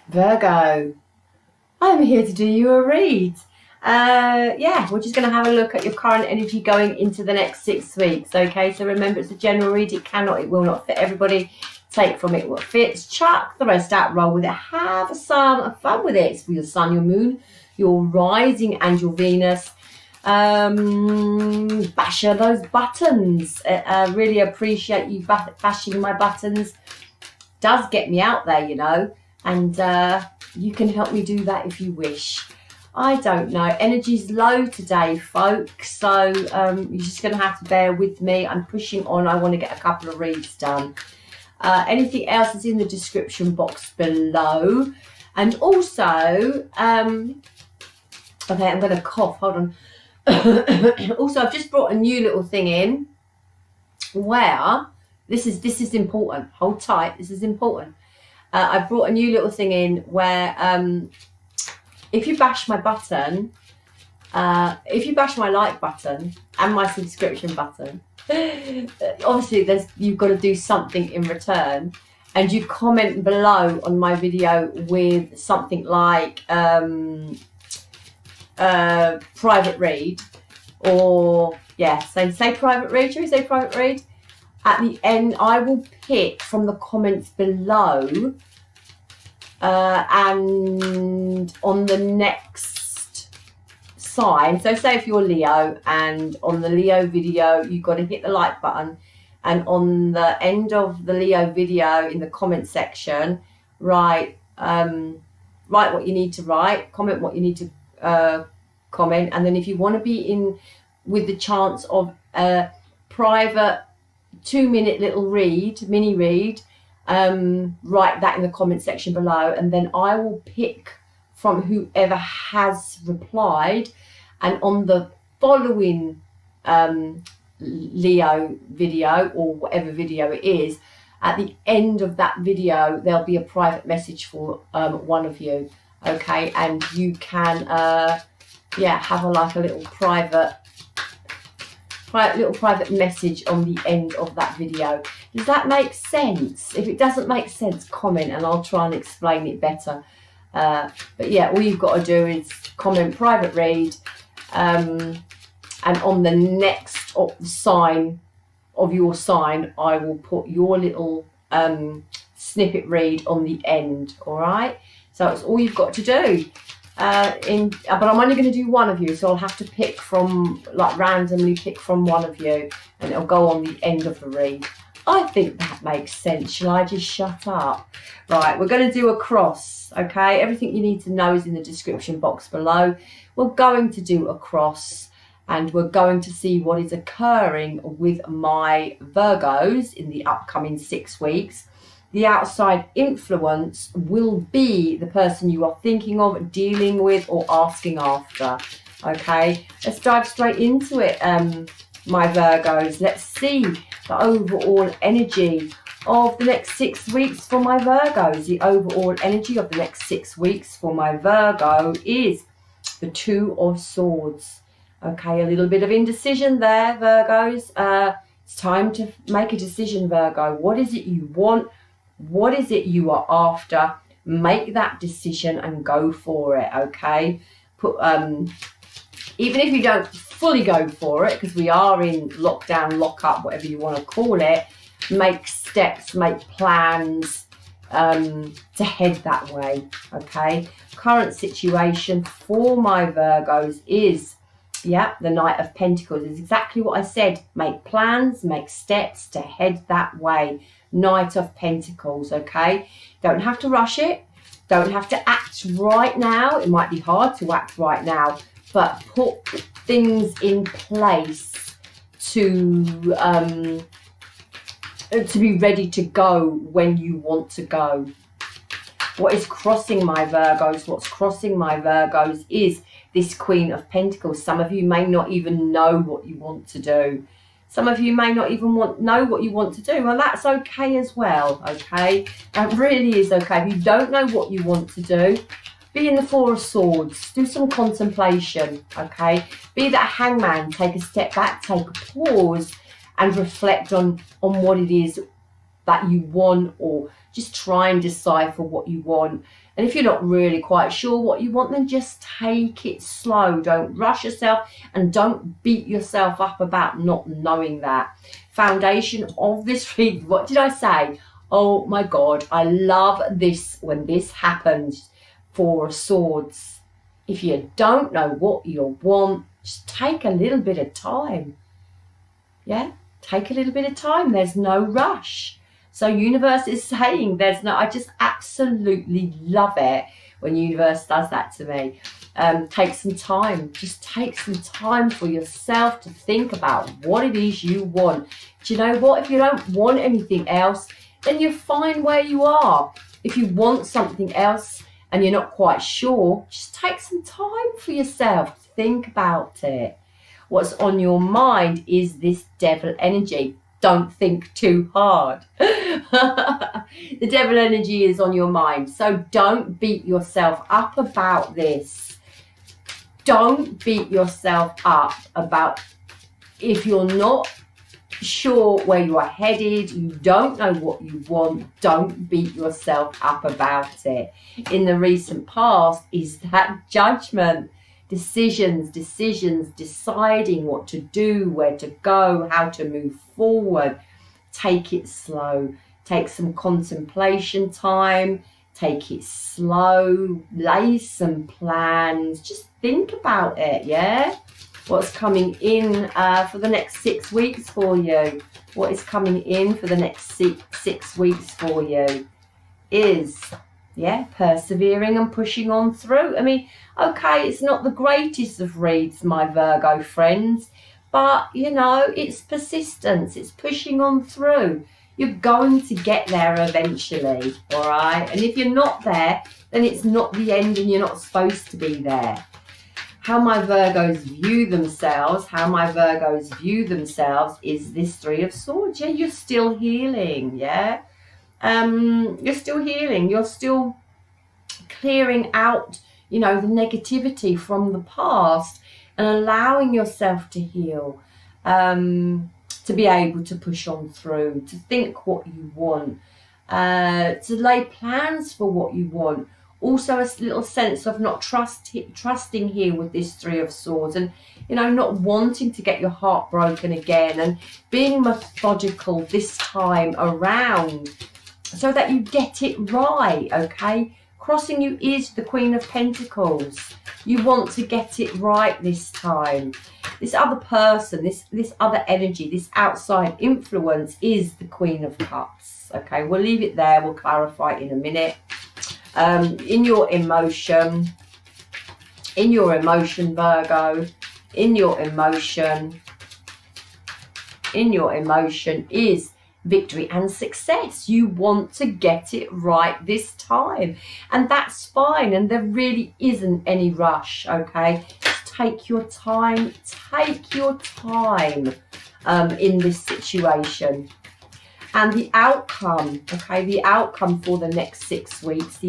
Virgo, I'm here to do you a read. Yeah, we're just going to have a look at your current energy going into the next 6 weeks. Okay, so remember, it's a general read. It will not fit everybody. Take from it what fits, chuck the rest out, roll with it, have some fun with it. It's for your sun, your moon, your rising and your Venus. Basher those buttons. I really appreciate you bashing my buttons. Does get me out there, you know, and you can help me do that if you wish. I don't know, energy's low today, folks, so you're just going to have to bear with me. I'm pushing on. I want to get a couple of reads done. Anything else is in the description box below. And also, okay, I'm going to cough, hold on. Also, I've just brought a new little thing in where, this is important, hold tight, this is important. I've brought a new little thing in where if you bash my button, if you bash my like button and my subscription button, obviously you've got to do something in return, and you comment below on my video with something like private read, or yeah, say private read. Should we say private read? At the end, I will pick from the comments below, and on the next sign, so say if you're Leo, and on the Leo video you've got to hit the like button, and on the end of the Leo video in the comment section write what you need to write, comment what you need to comment, and then if you want to be in with the chance of a private 2-minute little mini read, write that in the comment section below, and then I will pick from whoever has replied, and on the following Leo video, or whatever video it is, at the end of that video there'll be a private message for one of you, okay, and you can yeah, have a little private message on the end of that video. Does that make sense? If it doesn't make sense, comment and I'll try and explain it better. But yeah, all you've got to do is comment private read, and on the next sign of your sign I will put your little snippet read on the end. All right, so it's all you've got to do. But I'm only going to do one of you, so I'll have to pick from, like, randomly pick from one of you, and it'll go on the end of the read. I think that makes sense. Shall I just shut up? Right, we're going to do a cross, okay? Everything you need to know is in the description box below. We're going to do a cross, and we're going to see what is occurring with my Virgos in the upcoming 6 weeks. The outside influence will be the person you are thinking of, dealing with, or asking after. Okay, let's dive straight into it, my Virgos. Let's see the overall energy of the next 6 weeks for my Virgos. The overall energy of the next 6 weeks for my Virgo is the Two of Swords. Okay, a little bit of indecision there, Virgos. It's time to make a decision, Virgo. What is it you want? What is it you are after? Make that decision and go for it, okay? Even if you don't fully go for it, because we are in lockdown, lock-up, whatever you want to call it, make steps, make plans to head that way, okay? Current situation for my Virgos is, yeah, the Knight of Pentacles. Is exactly what I said. Make plans, make steps to head that way. Knight of Pentacles, okay? Don't have to rush it. Don't have to act right now. It might be hard to act right now, but put things in place to be ready to go when you want to go. What is crossing my Virgos? What's crossing my Virgos is this Queen of Pentacles. Some of you may not even know what you want to do. Some of you may not even know what you want to do. Well, that's okay as well, okay? That really is okay. If you don't know what you want to do, be in the Four of Swords. Do some contemplation, okay? Be that hangman. Take a step back, take a pause, and reflect on what it is that you want, or Just try and decipher what you want. And if you're not really quite sure what you want, then just take it slow. Don't rush yourself and don't beat yourself up about not knowing that. Foundation of this read, what did I say? Oh my God, I love this when this happens. Four of Swords. If you don't know what you want, just take a little bit of time. Yeah, take a little bit of time. There's no rush. So universe is saying there's no, I just absolutely love it when universe does that to me. Take some time. Just take some time for yourself to think about what it is you want. Do you know what? If you don't want anything else, then you're fine where you are. If you want something else and you're not quite sure, just take some time for yourself to think about it. What's on your mind is this devil energy. Don't think too hard. The devil energy is on your mind. So don't beat yourself up about this. Don't beat yourself up about if you're not sure where you are headed, you don't know what you want, don't beat yourself up about it. In the recent past is that judgment. Decisions, deciding what to do, where to go, how to move forward. Take it slow. Take some contemplation time. Take it slow. Lay some plans. Just think about it, yeah? What's coming in for the next 6 weeks for you? What is coming in for the next six weeks for you is, yeah, persevering and pushing on through. I mean, okay, it's not the greatest of reads, my Virgo friends, but, you know, it's persistence. It's pushing on through. You're going to get there eventually, all right? And if you're not there, then it's not the end and you're not supposed to be there. How my Virgos view themselves, is this Three of Swords. Yeah, you're still healing, yeah? You're still healing. You're still clearing out, you know, the negativity from the past and allowing yourself to heal, to be able to push on through, to think what you want, to lay plans for what you want. Also a little sense of not trusting here with this Three of Swords, and, you know, not wanting to get your heart broken again, and being methodical this time around so that you get it right, okay? Crossing you is the Queen of Pentacles. You want to get it right this time. This other person, this other energy, this outside influence is the Queen of Cups, okay? We'll leave it there. We'll clarify it in a minute. In your emotion, Virgo, in your emotion is victory and success. You want to get it right this time, and that's fine, and there really isn't any rush, okay? Just take your time in this situation. And the outcome, okay, the outcome for the next 6 weeks,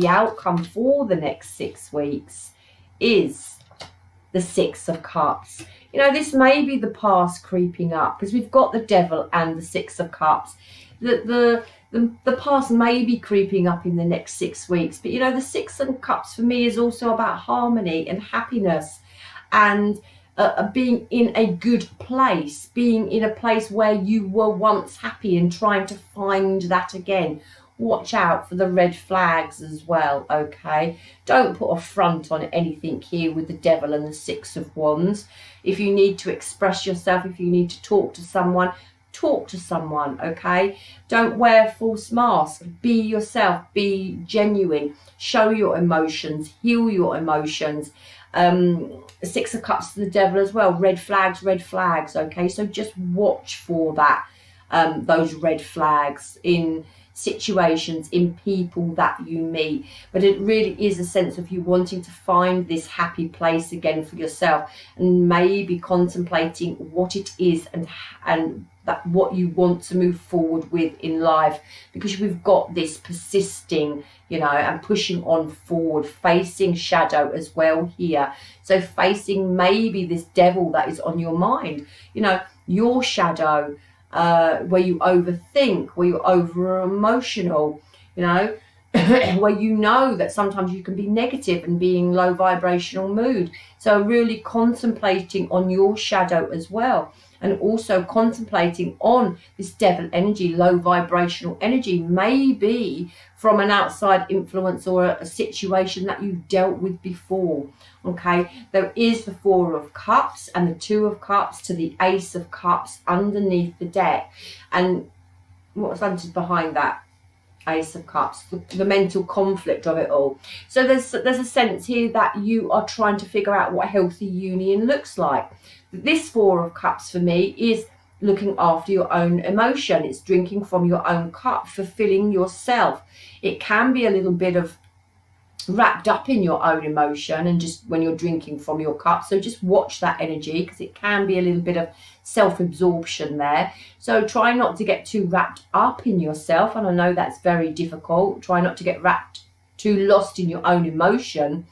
is the Six of Cups. You know, this may be the past creeping up, because we've got the Devil and the Six of Cups. The past may be creeping up in the next 6 weeks, but, you know, the Six of Cups for me is also about harmony and happiness, and being in a good place, being in a place where you were once happy and trying to find that again. Watch out for the red flags as well, okay? Don't put a front on anything here with the Devil and the Six of Wands. If you need to express yourself, if you need to talk to someone, okay? Don't wear a false mask. Be yourself, be genuine, show your emotions, heal your emotions. Six of Cups to the Devil as well. Red flags, okay? So just watch for that, those red flags in situations, in people that you meet. But it really is a sense of you wanting to find this happy place again for yourself, and maybe contemplating what it is and that what you want to move forward with in life, because we've got this persisting, you know, and pushing on forward, facing shadow as well here. So facing maybe this devil that is on your mind, you know, your shadow, where you overthink, where you're over emotional, you know, where you know that sometimes you can be negative and be in low vibrational mood. So really contemplating on your shadow as well, and also contemplating on this devil energy, low vibrational energy, maybe from an outside influence or a situation that you've dealt with before. Okay, there is the Four of Cups and the Two of Cups to the Ace of Cups underneath the deck. And what's behind that Ace of Cups? The mental conflict of it all. So there's a sense here that you are trying to figure out what a healthy union looks like. This Four of Cups for me is looking after your own emotion. It's drinking from your own cup, fulfilling yourself. It can be a little bit of wrapped up in your own emotion and just when you're drinking from your cup. So just watch that energy, because it can be a little bit of self-absorption there. So try not to get too wrapped up in yourself, and I know that's very difficult. Try not to get too lost in your own emotion,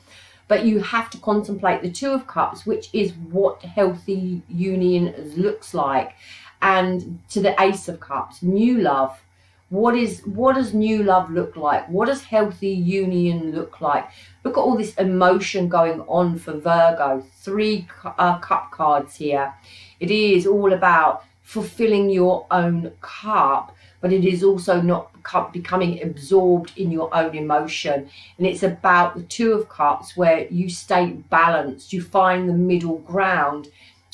but you have to contemplate the Two of Cups, which is what healthy union looks like. And to the Ace of Cups, new love. What does new love look like? What does healthy union look like? Look at all this emotion going on for Virgo. 3 cup cards here. It is all about fulfilling your own cup, but it is also not becoming absorbed in your own emotion. And it's about the Two of Cups, where you stay balanced, you find the middle ground.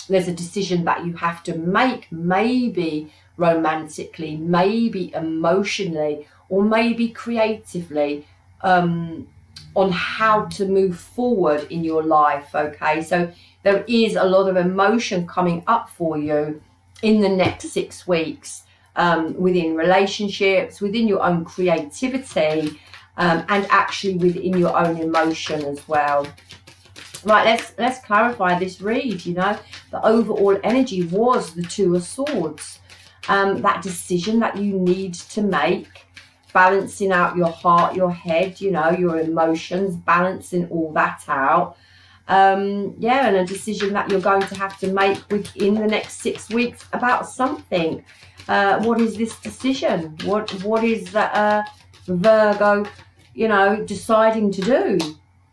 There's a decision that you have to make, maybe romantically, maybe emotionally, or maybe creatively, on how to move forward in your life. Okay, so there is a lot of emotion coming up for you in the next 6 weeks, within relationships, within your own creativity, and actually within your own emotion as well. Right, let's clarify this read. You know, the overall energy was the Two of Swords. That decision that you need to make, balancing out your heart, your head, you know, your emotions, balancing all that out. Yeah, and a decision that you're going to have to make within the next 6 weeks about something. What is this decision? What is that Virgo, you know, deciding to do?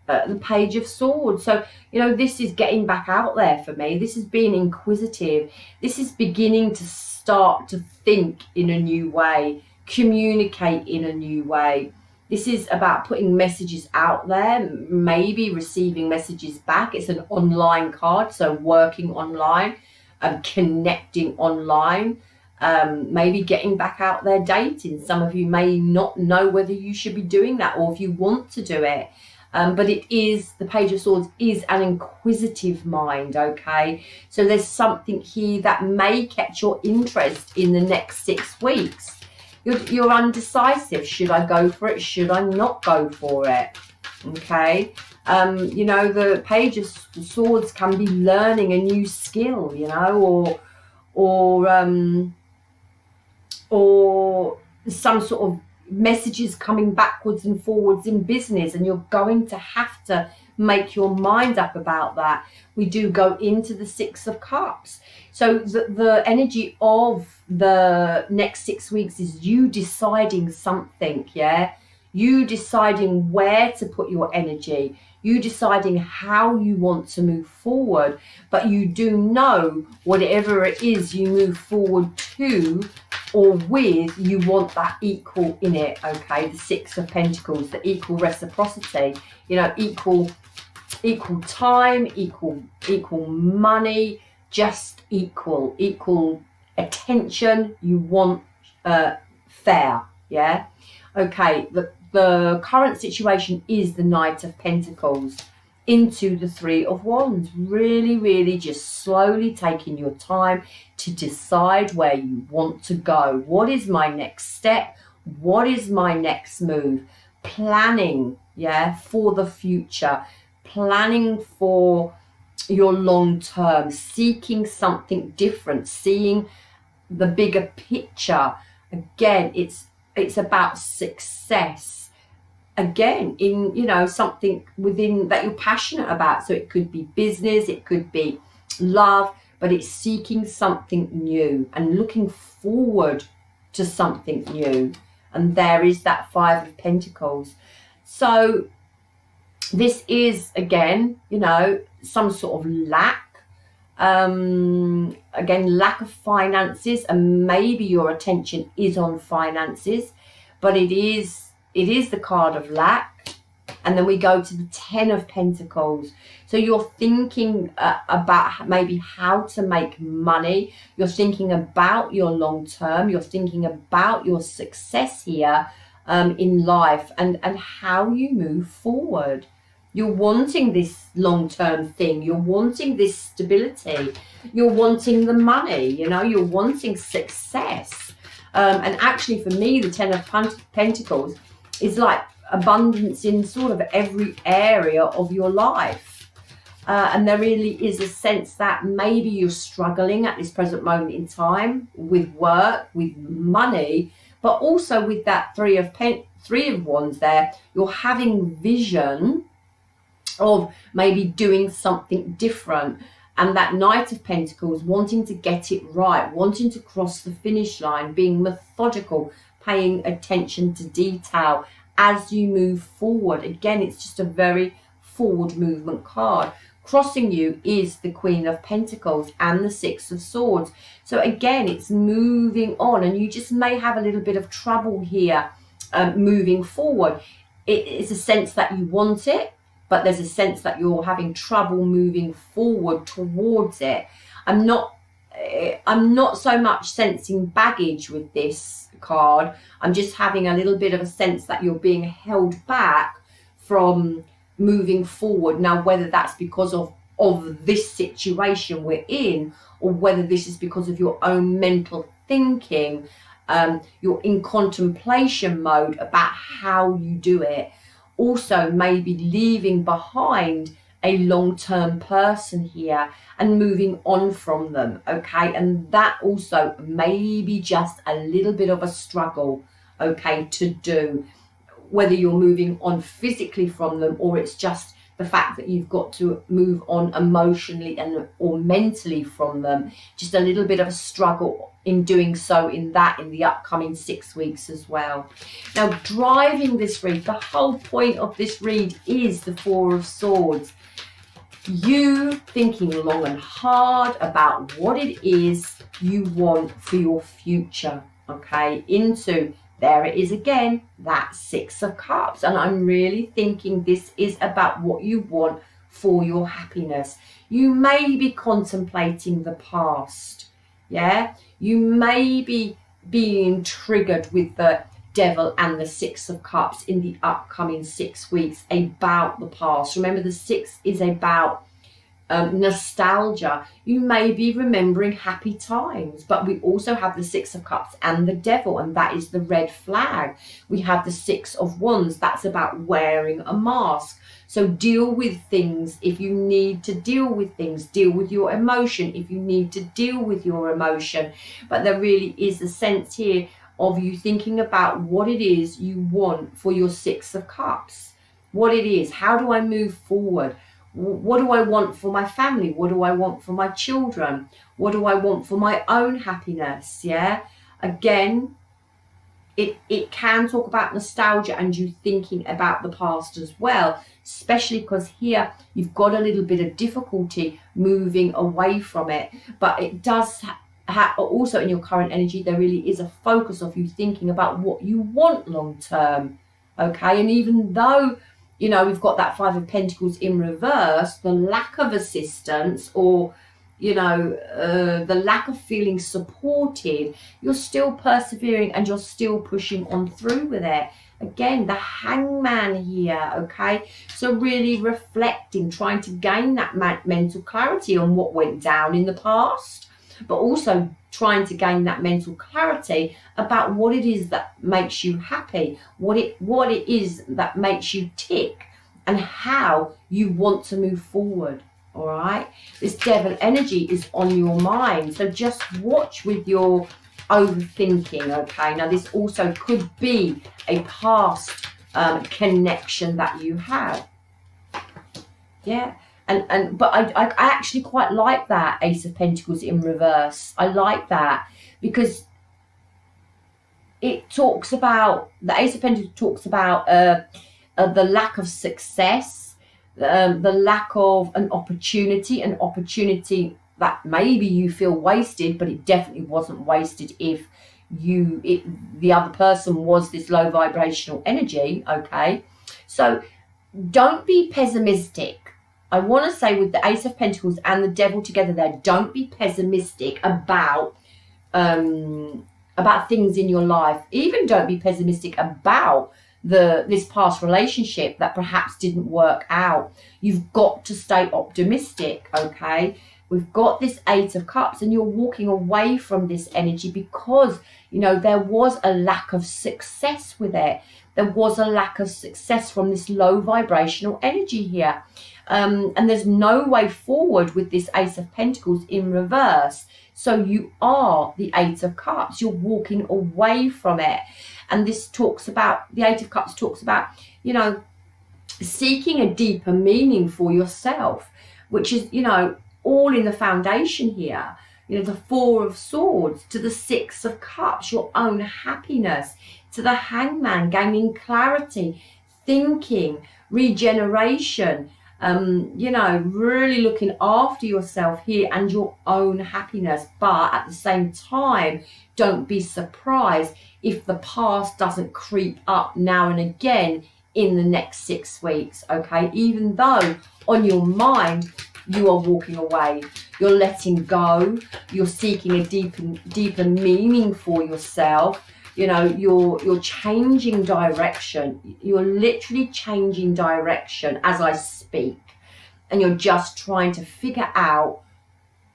The Page of Swords. So, you know, this is getting back out there for me. This is being inquisitive. This is beginning to start to think in a new way, communicate in a new way. This is about putting messages out there, maybe receiving messages back. It's an online card, so working online, connecting online, maybe getting back out there dating. Some of you may not know whether you should be doing that or if you want to do it. But it is, the Page of Swords is an inquisitive mind, okay? So there's something here that may catch your interest in the next 6 weeks. You're undecisive. Should I go for it? Should I not go for it? Okay? You know, the Page of Swords can be learning a new skill, you know, or some sort of messages coming backwards and forwards in business, and you're going to have to make your mind up about that. We do go into the Six of Cups. So the energy of the next 6 weeks is you deciding something, yeah? You deciding where to put your energy, you deciding how you want to move forward, but you do know whatever it is you move forward to or with, you want that equal in it, okay? The Six of Pentacles, the equal reciprocity, you know, equal time, equal money, just equal attention. You want fair, yeah? Okay, the current situation is the Knight of Pentacles into the Three of Wands. Really, really just slowly taking your time to decide where you want to go. What is my next step? What is my next move? Planning, yeah, for the future. Planning for your long term. Seeking something different. Seeing the bigger picture. Again, it's about success. Again, in, you know, something within that you're passionate about. So it could be business, it could be love, but it's seeking something new and looking forward to something new. And there is that Five of Pentacles. So this is, again, you know, some sort of lack. Again, lack of finances, and maybe your attention is on finances, but it is the card of lack. And then we go to the Ten of Pentacles. So you're thinking about maybe how to make money. You're thinking about your long term. You're thinking about your success here in life, and how you move forward. You're wanting this long-term thing. You're wanting this stability. You're wanting the money, you know, you're wanting success. And actually for me, the Ten of Pentacles is like abundance in sort of every area of your life. And there really is a sense that maybe you're struggling at this present moment in time with work, with money, but also with that Three of Wands there. You're having vision of maybe doing something different, and that Knight of Pentacles, wanting to get it right, wanting to cross the finish line, being methodical, paying attention to detail as you move forward. Again, it's just a very forward movement card. Crossing you is the Queen of Pentacles and the Six of Swords. So again, it's moving on, and you just may have a little bit of trouble here moving forward. It is a sense that you want it, but there's a sense that you're having trouble moving forward towards it. I'm not so much sensing baggage with this card. I'm just having a little bit of a sense that you're being held back from moving forward. Now, whether that's because of this situation we're in, or whether this is because of your own mental thinking, you're in contemplation mode about how you do it. Also, maybe leaving behind a long-term person here and moving on from them, okay? And that also may be just a little bit of a struggle, okay, to do, whether you're moving on physically from them, or it's just the fact that you've got to move on emotionally and or mentally from them. Just a little bit of a struggle in doing so in the upcoming 6 weeks as well. Now, driving this read, the whole point of this read is the Four of Swords. You thinking long and hard about what it is you want for your future, okay? Into, there it is again, that Six of Cups. And I'm really thinking this is about what you want for your happiness. You may be contemplating the past, yeah? You may be being triggered with the Devil and the Six of Cups in the upcoming 6 weeks about the past. Remember, the Six is about nostalgia. You may be remembering happy times, but we also have the Six of Cups and the Devil, and that is the red flag. We have the Six of Wands. That's about wearing a mask. So deal with things if you need to deal with things. Deal with your emotion if you need to deal with your emotion. But there really is a sense here of you thinking about what it is you want for your Six of Cups. What it is. How do I move forward? What do I want for my family? What do I want for my children? What do I want for my own happiness? Yeah. Again, it can talk about nostalgia and you thinking about the past as well, especially because here you've got a little bit of difficulty moving away from it. But it does also in your current energy, there really is a focus of you thinking about what you want long term. Okay. And even though, you know, we've got that Five of Pentacles in reverse, the lack of assistance, or, you know, the lack of feeling supported, you're still persevering and you're still pushing on through with it. Again, the Hangman here, okay? So really reflecting, trying to gain that mental clarity on what went down in the past, but also trying to gain that mental clarity about what it is that makes you happy, what it is that makes you tick, and how you want to move forward. All right, this Devil energy is on your mind, so just watch with your overthinking. Okay, now this also could be a past connection that you have. Yeah. But I actually quite like that Ace of Pentacles in reverse. I like that because it talks about, the Ace of Pentacles talks about the lack of success, the lack of an opportunity that maybe you feel wasted, but it definitely wasn't wasted if the other person was this low vibrational energy. Okay, so don't be pessimistic. I want to say with the Ace of Pentacles and the Devil together there, don't be pessimistic about things in your life. Even don't be pessimistic about this past relationship that perhaps didn't work out. You've got to stay optimistic, okay? We've got this Eight of Cups, and you're walking away from this energy because, you know, there was a lack of success with it. There was a lack of success from this low vibrational energy here. And there's no way forward with this Ace of Pentacles in reverse. So you are the Eight of Cups. You're walking away from it. And this talks about, the Eight of Cups talks about, you know, seeking a deeper meaning for yourself, which is, you know, all in the foundation here. You know, the Four of Swords to the Six of Cups, your own happiness, to the Hangman, gaining clarity, thinking, regeneration, you know, really looking after yourself here and your own happiness. But at the same time, don't be surprised if the past doesn't creep up now and again in the next 6 weeks, okay? Even though on your mind, you are walking away, you're letting go, you're seeking a deeper meaning for yourself. You know, you're changing direction. You're literally changing direction as I speak. And you're just trying to figure out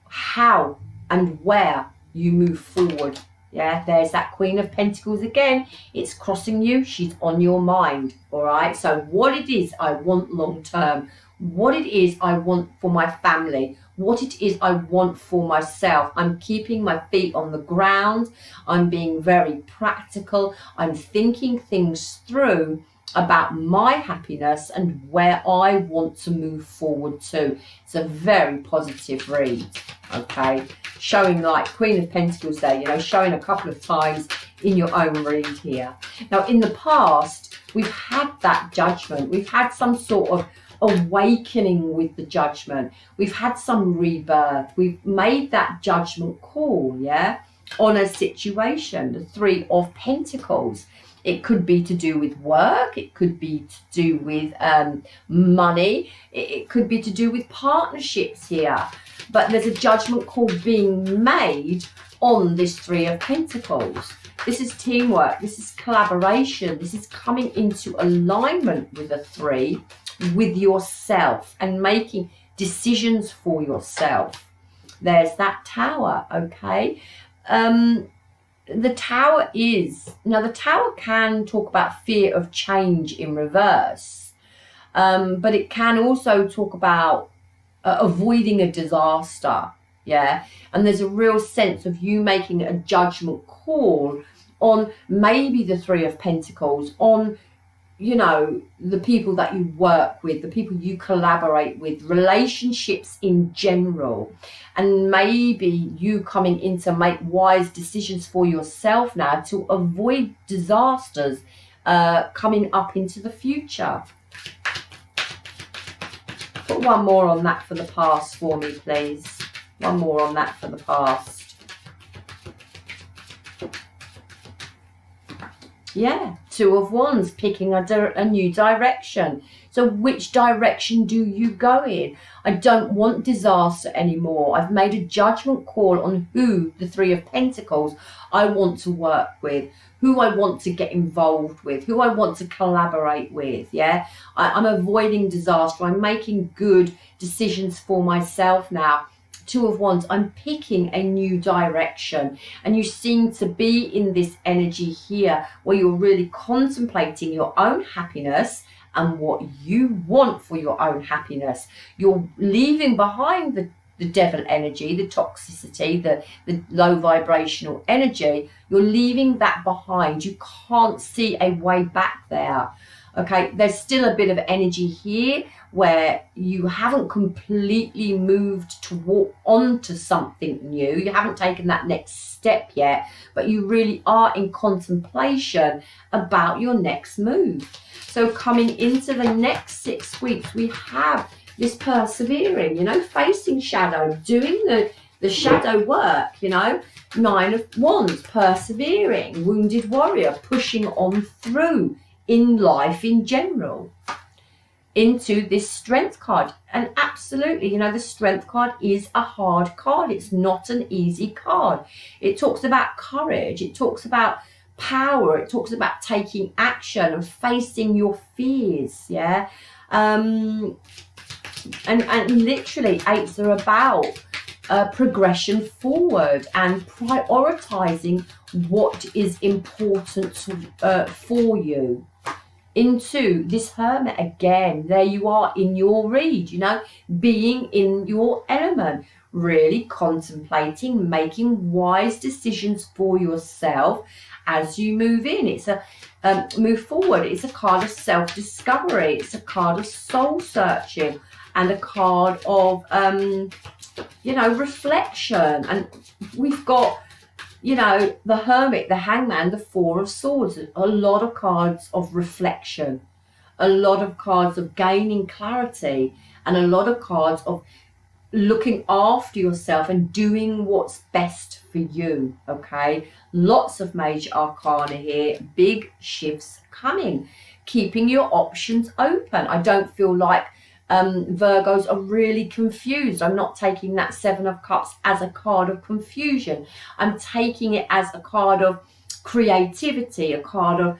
how and where you move forward. Yeah, there's that Queen of Pentacles again. It's crossing you. She's on your mind. All right. So what it is I want long term, what it is I want for my family, what it is I want for myself. I'm keeping my feet on the ground. I'm being very practical. I'm thinking things through about my happiness and where I want to move forward to. It's a very positive read, okay? Showing like Queen of Pentacles there, you know, showing a couple of times in your own read here. Now, in the past, we've had that judgment. We've had some sort of awakening with the judgment. We've had some rebirth. We've made that judgment call, yeah, on a situation. The Three of Pentacles. It could be to do with work. It could be to do with money. It could be to do with partnerships here. But there's a judgment call being made on this Three of Pentacles. This is teamwork. This is collaboration. This is coming into alignment with a three, with yourself and making decisions for yourself. There's that Tower, okay? The Tower is, now the Tower can talk about fear of change in reverse, but it can also talk about avoiding a disaster, yeah? And there's a real sense of you making a judgment call on maybe the Three of Pentacles, on, you know, the people that you work with, the people you collaborate with, relationships in general, and maybe you coming in to make wise decisions for yourself now to avoid disasters coming up into the future. Put one more on that for the past for me, please. One more on that for the past. Yeah, Two of Wands, picking a new direction. So which direction do you go in? I don't want disaster anymore. I've made a judgment call on who the Three of Pentacles I want to work with, who I want to get involved with, who I want to collaborate with, yeah? I'm avoiding disaster. I'm making good decisions for myself now. Two of Wands, I'm picking a new direction, and you seem to be in this energy here where you're really contemplating your own happiness and what you want for your own happiness. You're leaving behind the devil energy, the toxicity, the low vibrational energy. You're leaving that behind. You can't see a way back there. Okay, there's still a bit of energy here where you haven't completely moved to walk onto something new. You haven't taken that next step yet, but you really are in contemplation about your next move. So coming into the next 6 weeks, we have this persevering, you know, facing shadow, doing the shadow work, you know, 9 of Wands, persevering, wounded warrior, pushing on through in life in general, into this strength card. And absolutely, you know, the strength card is a hard card. It's not an easy card. It talks about courage. It talks about power. It talks about taking action and facing your fears. Yeah. And literally 8s are about progression forward and prioritizing what is important for you. Into this Hermit again, there you are in your read, you know, being in your element, really contemplating, making wise decisions for yourself as you move in. It's a move forward. It's a card of self-discovery. It's a card of soul searching and a card of you know, reflection. And we've got, you know, the Hermit, the Hangman, the 4 of Swords, a lot of cards of reflection, a lot of cards of gaining clarity, and a lot of cards of looking after yourself and doing what's best for you. Okay, lots of major arcana here, big shifts coming, keeping your options open. I don't feel like Virgos are really confused. I'm not taking that 7 of Cups as a card of confusion. I'm taking it as a card of creativity, a card of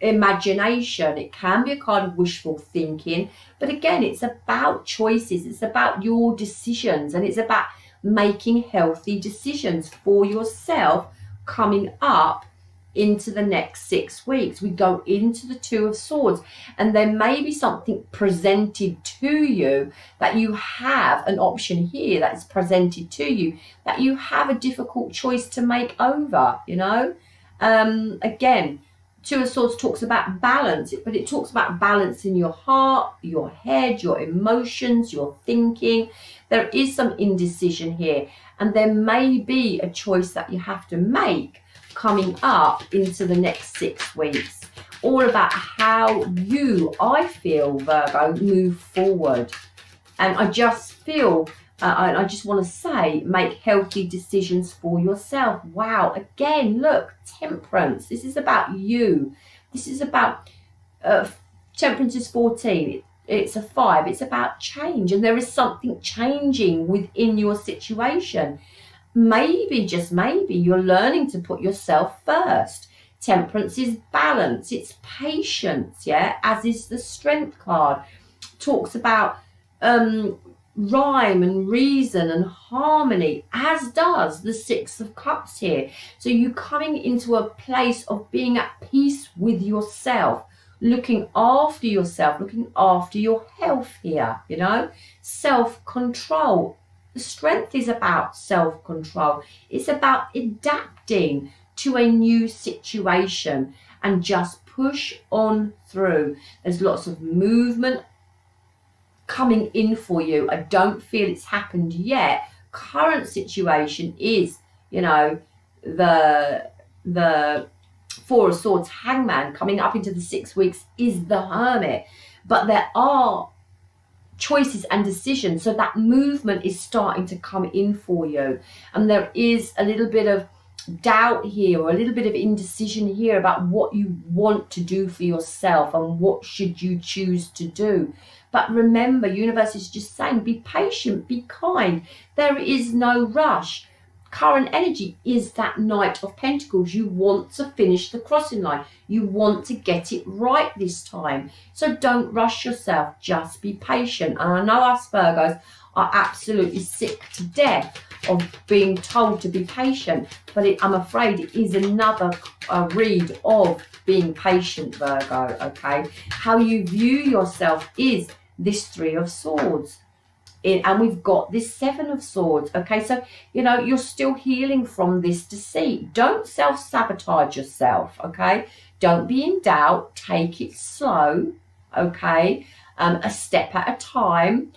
imagination. It can be a card of wishful thinking, but again, it's about choices. It's about your decisions, and it's about making healthy decisions for yourself coming up into the next 6 weeks. We go into the 2 of Swords, and there may be something presented to you that you have an option here that is presented to you that you have a difficult choice to make over, you know. Again, 2 of Swords talks about balance, but it talks about balance in your heart, your head, your emotions, your thinking. There is some indecision here, and there may be a choice that you have to make coming up into the next 6 weeks, all about how you, I feel, Virgo, move forward. And I just feel, I just want to say, make healthy decisions for yourself. Wow, again, look, Temperance, this is about you. This is about, Temperance is 14, it's a 5, it's about change, and there is something changing within your situation. Maybe, just maybe, you're learning to put yourself first. Temperance is balance, it's patience, yeah, as is the Strength card. Talks about rhyme and reason and harmony, as does the 6 of Cups here. So you're coming into a place of being at peace with yourself, looking after yourself, looking after your health here, you know, self-control. The Strength is about self-control. It's about adapting to a new situation and just push on through. There's lots of movement coming in for you. I don't feel it's happened yet. Current situation is, you know, the 4 of Swords, Hangman, coming up into the 6 weeks is the Hermit. But there are choices and decisions, so that movement is starting to come in for you, and there is a little bit of doubt here, or a little bit of indecision here about what you want to do for yourself and what should you choose to do. But remember, universe is just saying, be patient, be kind, there is no rush. Current energy is that Knight of Pentacles. You want to finish the crossing line. You want to get it right this time. So don't rush yourself. Just be patient. And I know us Virgos are absolutely sick to death of being told to be patient. But I'm afraid it is another read of being patient, Virgo, okay? How you view yourself is this 3 of Swords. And we've got this 7 of Swords, okay? So, you know, you're still healing from this deceit. Don't self-sabotage yourself, okay? Don't be in doubt. Take it slow, okay? A step at a time.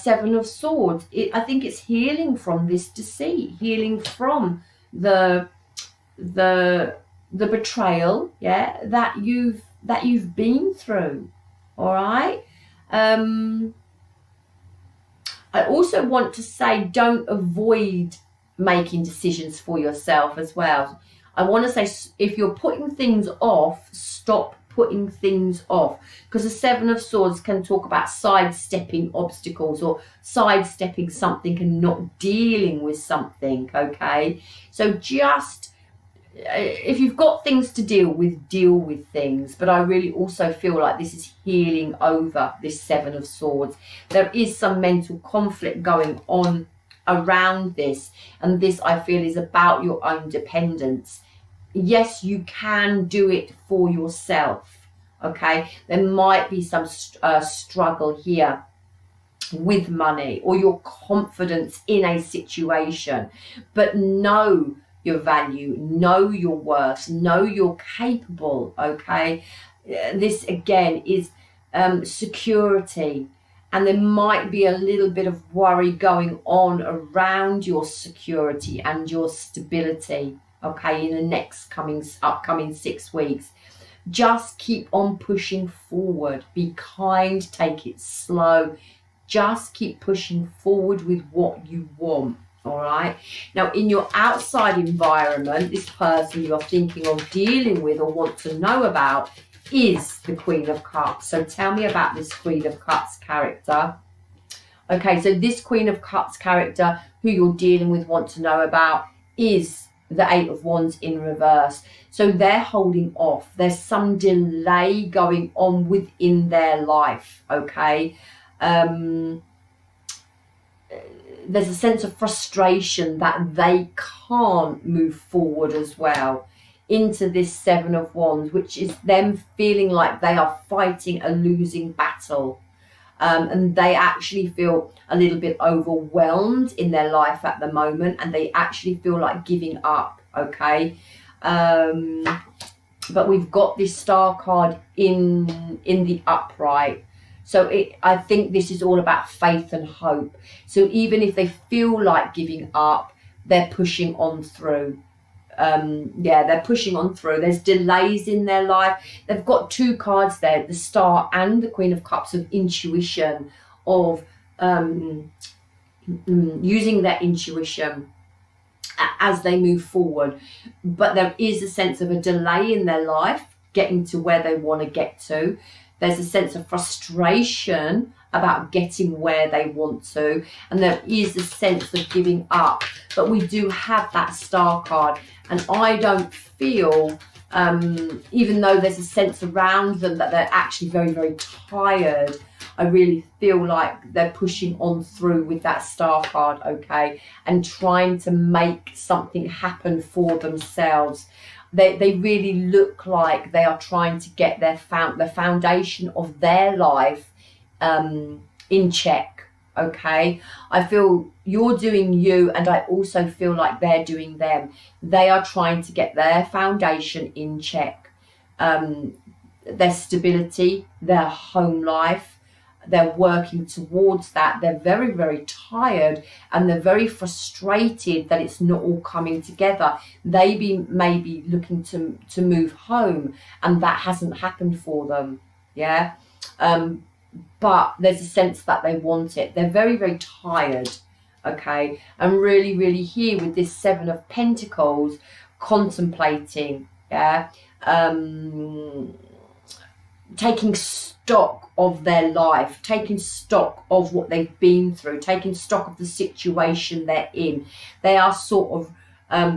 Seven of Swords. I think it's healing from this deceit, healing from the betrayal, yeah, that you've been through. All right. I also want to say, don't avoid making decisions for yourself as well. I want to say, if you're putting things off, stop putting things off, because the Seven of Swords can talk about sidestepping obstacles or sidestepping something and not dealing with something, okay? So just, if you've got things to deal with things. But I really also feel like this is healing over this Seven of Swords. There is some mental conflict going on around this, and this, I feel, is about your own dependence. Yes, you can do it for yourself, okay? There might be some struggle here with money or your confidence in a situation, but know your value, know your worth, know you're capable, okay? This again is security, and there might be a little bit of worry going on around your security and your stability, okay, in the next upcoming 6 weeks. Just keep on pushing forward. Be kind, take it slow. Just keep pushing forward with what you want. All right. Now, in your outside environment, this person you're thinking of dealing with or want to know about is the Queen of Cups. So tell me about this Queen of Cups character. Okay, so this Queen of Cups character who you're dealing with, want to know about, is the Eight of Wands in reverse. So they're holding off. There's some delay going on within their life, okay? There's a sense of frustration that they can't move forward as well into this Seven of Wands, which is them feeling like they are fighting a losing battle. And they actually feel a little bit overwhelmed in their life at the moment, and they actually feel like giving up, okay? But we've got this Star card in the upright. So I think this is all about faith and hope. So even if they feel like giving up, they're pushing on through. They're pushing on through. There's delays in their life. They've got two cards there, the Star and the Queen of Cups, of intuition, of using their intuition as they move forward. But there is a sense of a delay in their life getting to where they want to get to. There's a sense of frustration about getting where they want to, and there is a sense of giving up. But we do have that Star card, and I don't feel, even though there's a sense around them that they're actually very, very tired, I really feel like they're pushing on through with that Star card, okay, and trying to make something happen for themselves. They really look like they are trying to get the foundation of their life in check, okay? I feel you're doing you, and I also feel like they're doing them. They are trying to get their foundation in check, their stability, their home life. They're working towards that. They're very, very tired, and they're very frustrated that it's not all coming together. They may be looking to move home, and that hasn't happened for them, yeah? But there's a sense that they want it. They're very, very tired, okay? And really, really here with this Seven of Pentacles, contemplating, yeah? Taking stock of their life, taking stock of what they've been through, taking stock of the situation they're in. They are sort of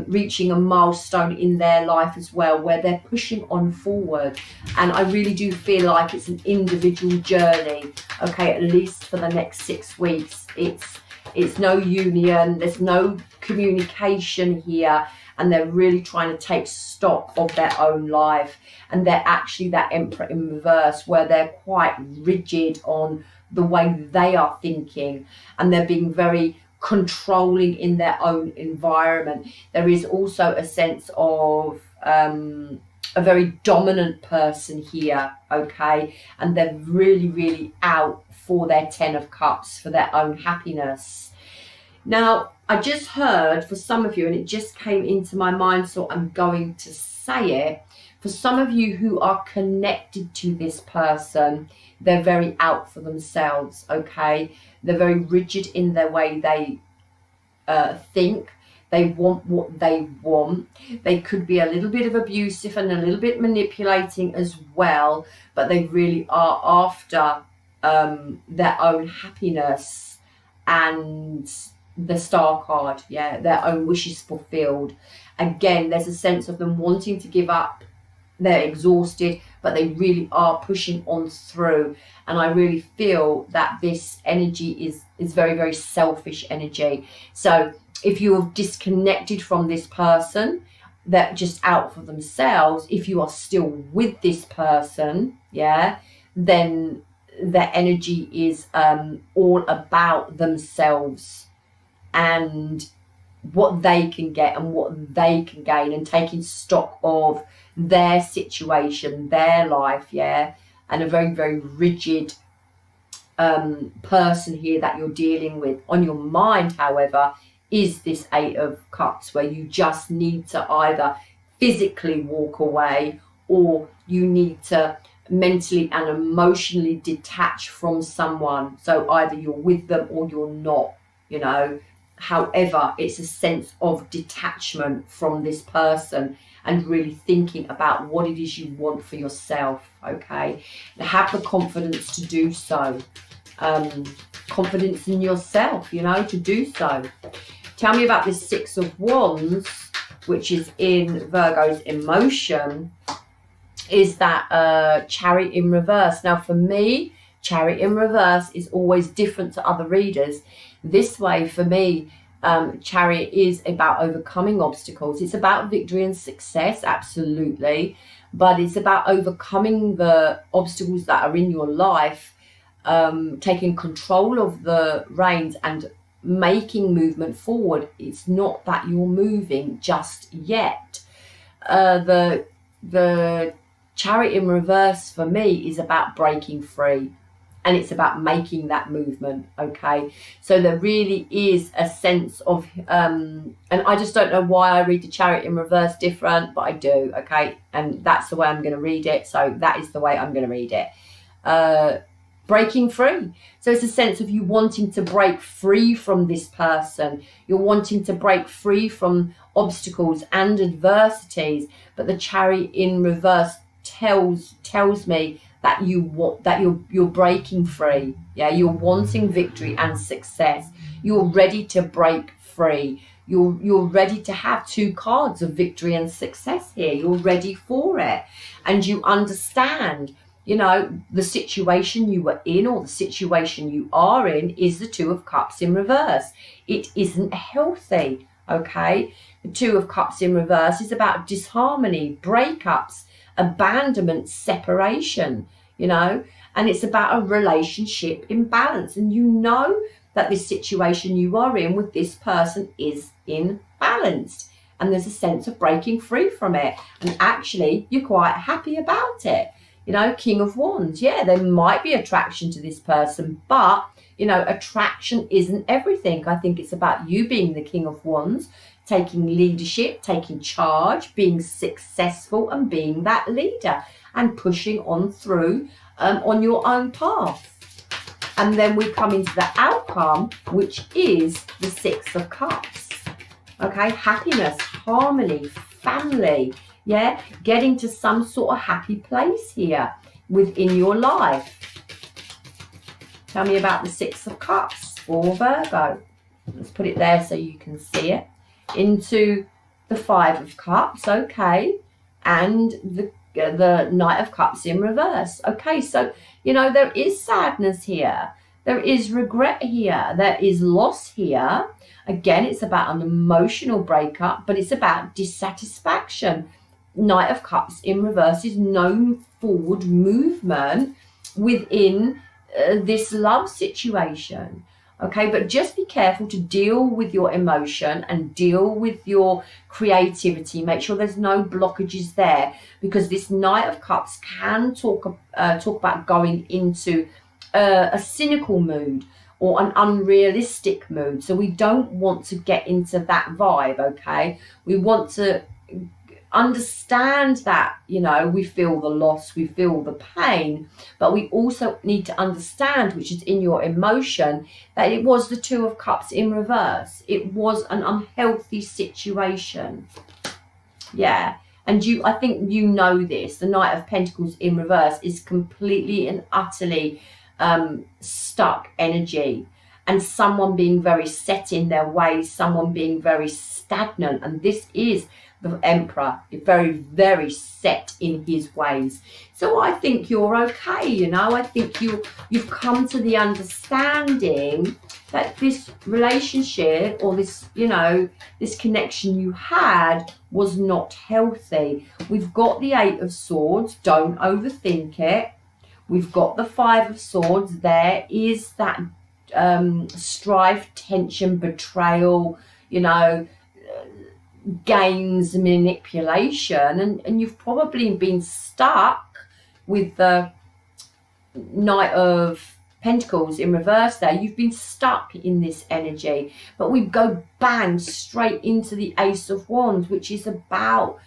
reaching a milestone in their life as well, where they're pushing on forward. And I really do feel like it's an individual journey, okay, at least for the next 6 weeks. It's no union, there's no communication here, and they're really trying to take stock of their own life. And they're actually that Emperor in reverse, where they're quite rigid on the way they are thinking, and they're being very controlling in their own environment. There is also a sense of a very dominant person here, okay? And they're really, really out for their 10 of Cups, for their own happiness. Now, I just heard for some of you, and it just came into my mind, so I'm going to say it. For some of you who are connected to this person, they're very out for themselves, okay? They're very rigid in their way they think. They want what they want. They could be a little bit of abusive and a little bit manipulating as well, but they really are after their own happiness and the Star card, yeah, their own wishes fulfilled. Again, there's a sense of them wanting to give up. They're exhausted, but they really are pushing on through. And I really feel that this energy is very, very selfish energy. So if you have disconnected from this person, they're just out for themselves. If you are still with this person, yeah, then their energy is all about themselves and what they can get and what they can gain, and taking stock of their situation, their life, yeah. And a very, very rigid person here that you're dealing with. On your mind, however, is this 8 of Cups, where you just need to either physically walk away, or you need to mentally and emotionally detach from someone. So either you're with them or you're not, you know. However, it's a sense of detachment from this person and really thinking about what it is you want for yourself, okay? And have the confidence to do so. Confidence in yourself, you know, to do so. Tell me about this 6 of Wands, which is in Virgo's emotion, is that Chariot in reverse. Now, for me, Chariot in reverse is always different to other readers. This way, for me, Chariot is about overcoming obstacles. It's about victory and success, absolutely. But it's about overcoming the obstacles that are in your life, taking control of the reins and making movement forward. It's not that you're moving just yet. The Chariot in reverse for me is about breaking free. And it's about making that movement, okay? So there really is a sense of, and I just don't know why I read the Chariot in reverse different, but I do, okay? And that's the way I'm going to read it. So that is the way I'm going to read it. Breaking free. So it's a sense of you wanting to break free from this person. You're wanting to break free from obstacles and adversities. But the Chariot in reverse tells me that you're breaking free. Yeah, you're wanting victory and success. You're ready to break free. You're ready to have 2 cards of victory and success here. You're ready for it. And you understand, you know, the situation you were in, or the situation you are in, is the 2 of Cups in reverse. It isn't healthy, okay? The 2 of Cups in reverse is about disharmony, breakups, abandonment, separation, you know, and it's about a relationship imbalance. And you know that this situation you are in with this person is imbalanced, and there's a sense of breaking free from it. And actually, you're quite happy about it. You know, King of Wands, yeah, there might be attraction to this person, but, you know, attraction isn't everything. I think it's about you being the King of Wands, taking leadership, taking charge, being successful and being that leader and pushing on through on your own path. And then we come into the outcome, which is the 6 of Cups. Okay, happiness, harmony, family, yeah, getting to some sort of happy place here within your life. Tell me about the 6 of Cups for Virgo. Let's put it there so you can see it. Into the 5 of Cups, okay, and the Knight of Cups in reverse. Okay, so, you know, there is sadness here. There is regret here. There is loss here. Again, it's about an emotional breakup, but it's about dissatisfaction. Knight of Cups in reverse is no forward movement within this love situation. Okay, but just be careful to deal with your emotion and deal with your creativity. Make sure there's no blockages there, because this Knight of Cups can talk about going into a cynical mood or an unrealistic mood. So we don't want to get into that vibe, okay? We want to understand that, you know, we feel the loss, we feel the pain, but we also need to understand, which is in your emotion, that it was the Two of Cups in reverse. It was an unhealthy situation. Yeah. And I think you know this. The Knight of Pentacles in reverse is completely and utterly stuck energy, and someone being very set in their ways, someone being very stagnant. And this is the Emperor, very, very set in his ways. So I think you're okay, you know. I think you've come to the understanding that this relationship, or this, you know, this connection you had was not healthy. We've got the Eight of Swords. Don't overthink it. We've got the Five of Swords. There is that strife, tension, betrayal, you know, games, manipulation, and you've probably been stuck with the Knight of Pentacles in reverse there. You've been stuck in this energy, but we go bang straight into the Ace of Wands, which is about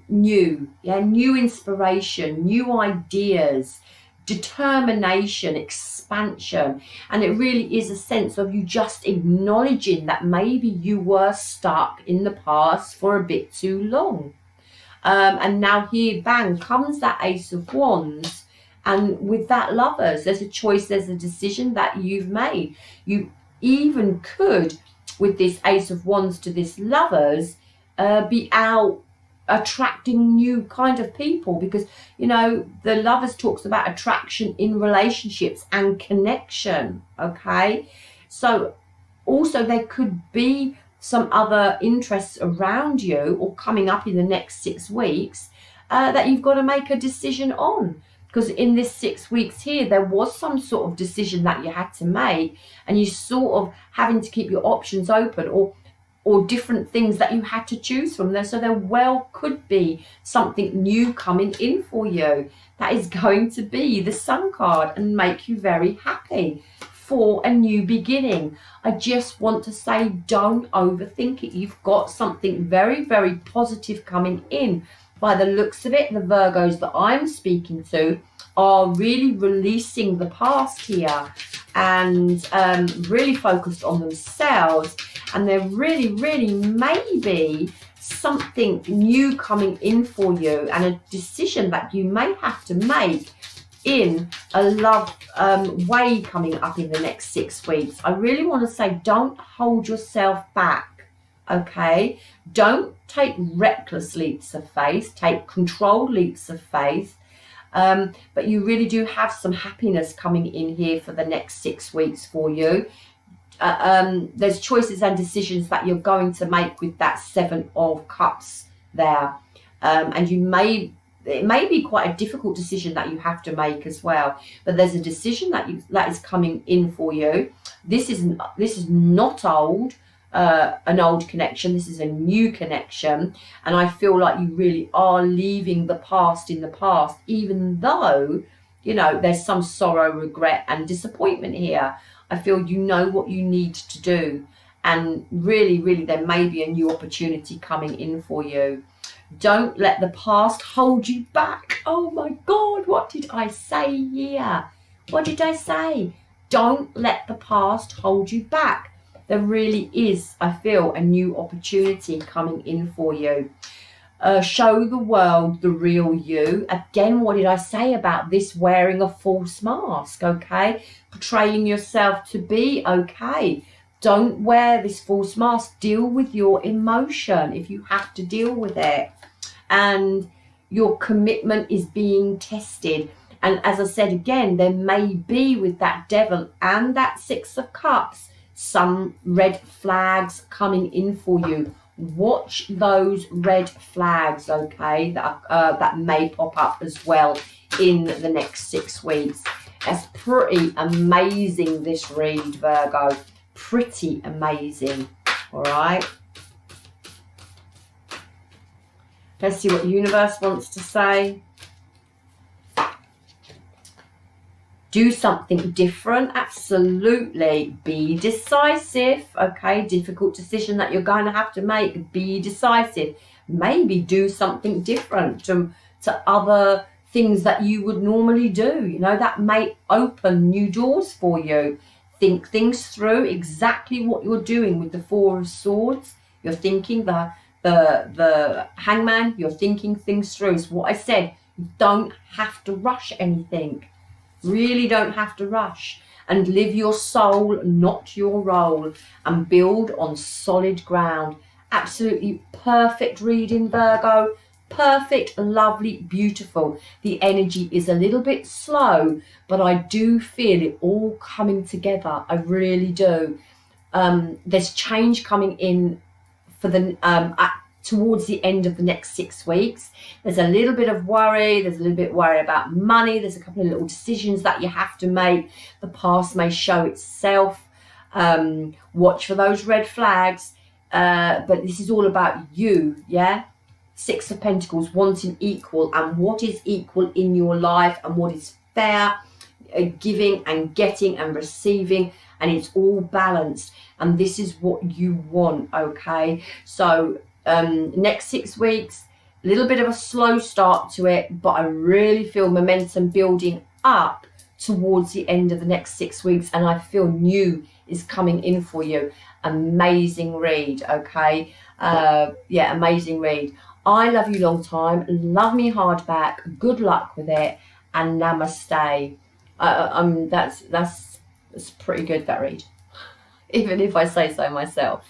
new inspiration, new ideas, determination, expansion. And it really is a sense of you just acknowledging that maybe you were stuck in the past for a bit too long, and now here bang comes that Ace of Wands. And with that Lovers, there's a choice, there's a decision that you've made. You even could, with this Ace of Wands to this Lovers, be out attracting new kind of people, because, you know, the Lovers talks about attraction in relationships and connection. Okay, so also there could be some other interests around you or coming up in the next 6 weeks that you've got to make a decision on, because in this 6 weeks here there was some sort of decision that you had to make, and you sort of having to keep your options open, or different things that you had to choose from there. So there well could be something new coming in for you that is going to be the Sun card and make you very happy for a new beginning. I just want to say, don't overthink it. You've got something very, very positive coming in. By the looks of it, the Virgos that I'm speaking to are really releasing the past here, and really focused on themselves. And there really, really may be something new coming in for you, and a decision that you may have to make in a love way coming up in the next 6 weeks. I really want to say, don't hold yourself back, okay? Don't take reckless leaps of faith. Take controlled leaps of faith. But you really do have some happiness coming in here for the next 6 weeks for you. There's choices and decisions that you're going to make with that Seven of Cups there, and it may be quite a difficult decision that you have to make as well, but there's a decision that is coming in for you. This is not an old connection. This is a new connection, and I feel like you really are leaving the past in the past, even though, you know, there's some sorrow, regret and disappointment here. I feel you know what you need to do, and really, really there may be a new opportunity coming in for you. Don't let the past hold you back. Oh my God, what did I say here? What did I say? Don't let the past hold you back. There really is, I feel, a new opportunity coming in for you. Show the world the real you. Again, what did I say about this wearing a false mask? Okay, portraying yourself to be okay. Don't wear this false mask. Deal with your emotion if you have to deal with it. And your commitment is being tested. And as I said again, there may be with that Devil and that Six of Cups some red flags coming in for you. Watch those red flags, okay, that may pop up as well in the next 6 weeks. That's pretty amazing, this read, Virgo. Pretty amazing. All right. Let's see what the universe wants to say. Do something different. Absolutely. Be decisive. Okay. Difficult decision that you're going to have to make. Be decisive. Maybe do something different to other things that you would normally do. You know, that may open new doors for you. Think things through, exactly what you're doing with the Four of Swords. You're thinking the Hangman, you're thinking things through. So what I said, you don't have to rush anything. Really don't have to rush. And live your soul, not your role, and build on solid ground. Absolutely perfect reading, Virgo. Perfect, lovely, beautiful. The energy is a little bit slow, but I do feel it all coming together. I really do. There's change coming in for the towards the end of the next 6 weeks. There's a little bit of worry. There's a little bit of worry about money. There's a couple of little decisions that you have to make. The past may show itself. Watch for those red flags. But this is all about you, yeah? Six of Pentacles, wanting equal, and what is equal in your life and what is fair, giving and getting and receiving, and it's all balanced, and this is what you want, okay? So next 6 weeks, a little bit of a slow start to it, but I really feel momentum building up towards the end of the next 6 weeks, and I feel new is coming in for you. Amazing read, okay? Yeah, amazing read. I love you long time. Love me hard back. Good luck with it, and namaste. That's pretty good, that read, even if I say so myself.